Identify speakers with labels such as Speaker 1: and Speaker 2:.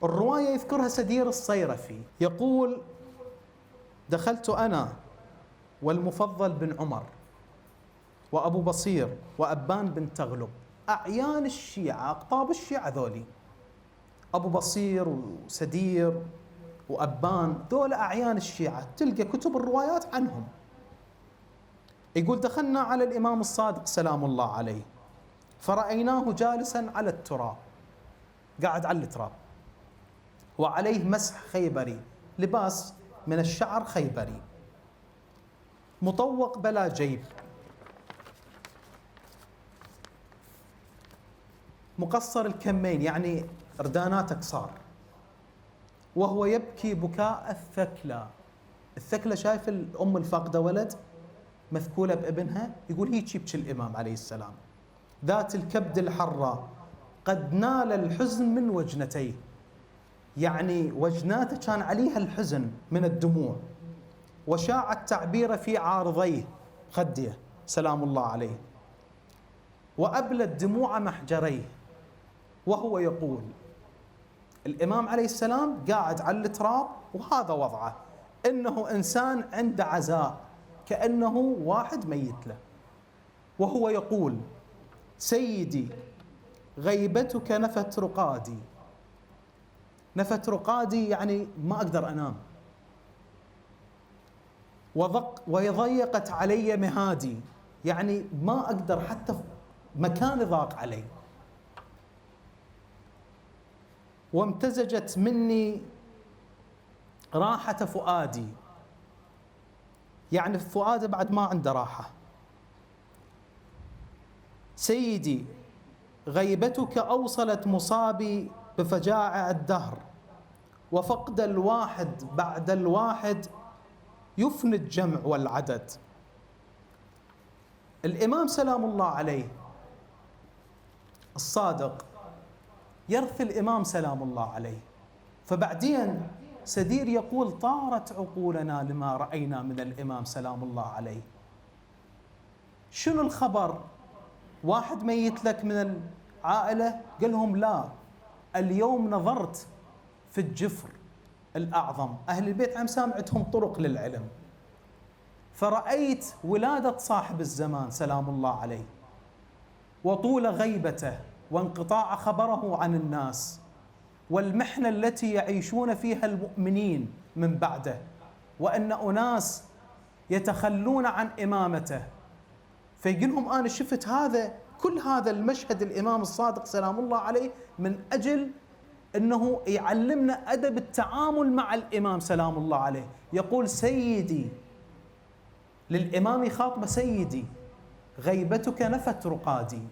Speaker 1: الرواية يذكرها سدير الصيرفي، يقول: دخلت أنا والمفضل بن عمر وأبو بصير وأبان بن تغلب، أعيان الشيعة، أقطاب الشيعة ذولي، أبو بصير وسدير وأبان، ذول أعيان الشيعة، تلقى كتب الروايات عنهم. يقول: دخلنا على الإمام الصادق سلام الله عليه فرأيناه جالسا على التراب، قاعد على التراب، وعليه مسح خيبري، لباس من الشعر خيبري، مطوق بلا جيب، مقصر الكمين يعني ردانات قصار، وهو يبكي بكاء الثكلى. الثكلى شايف الأم الفاقدة ولد مثكولة بابنها، يقول هيك يبكي الإمام عليه السلام، ذات الكبد الحرة قد نال الحزن من وجنتيه، يعني وجناته كان عليها الحزن من الدموع، وشاع التعبير في عارضيه خديه سلام الله عليه، وأبلت دموع محجريه، وهو يقول، الإمام عليه السلام قاعد على التراب وهذا وضعه، إنه إنسان عنده عزاء كأنه واحد ميت له، وهو يقول: سيدي غيبتك نفت رقادي. نفت رقادي يعني ما أقدر أنام، وضيقت علي مهادي، يعني ما أقدر حتى مكاني ضاق علي، وامتزجت مني راحة فؤادي، يعني فؤادي بعد ما عنده راحة. سيدي غيبتك أوصلت مصابي بفجائع الدهر، وفقد الواحد بعد الواحد يفني الجمع والعدد. الإمام سلام الله عليه الصادق يرثي الإمام سلام الله عليه، فبعدين سدير يقول: طارت عقولنا لما رأينا من الإمام سلام الله عليه. شنو الخبر؟ واحد ميت لك من العائلة؟ قال لهم: لا، اليوم نظرت في الجفر الأعظم، أهل البيت عم سامعتهم طرق للعلم، فرأيت ولادة صاحب الزمان سلام الله عليه، وطول غيبته، وانقطاع خبره عن الناس، والمحنة التي يعيشون فيها المؤمنين من بعده، وأن أناس يتخلون عن إمامته. فيقولهم: أنا شفت هذا، كل هذا المشهد الإمام الصادق سلام الله عليه من أجل أنه يعلمنا أدب التعامل مع الإمام سلام الله عليه. يقول: سيدي، للإمام خاطبة: سيدي غيبتك نفت رقادي.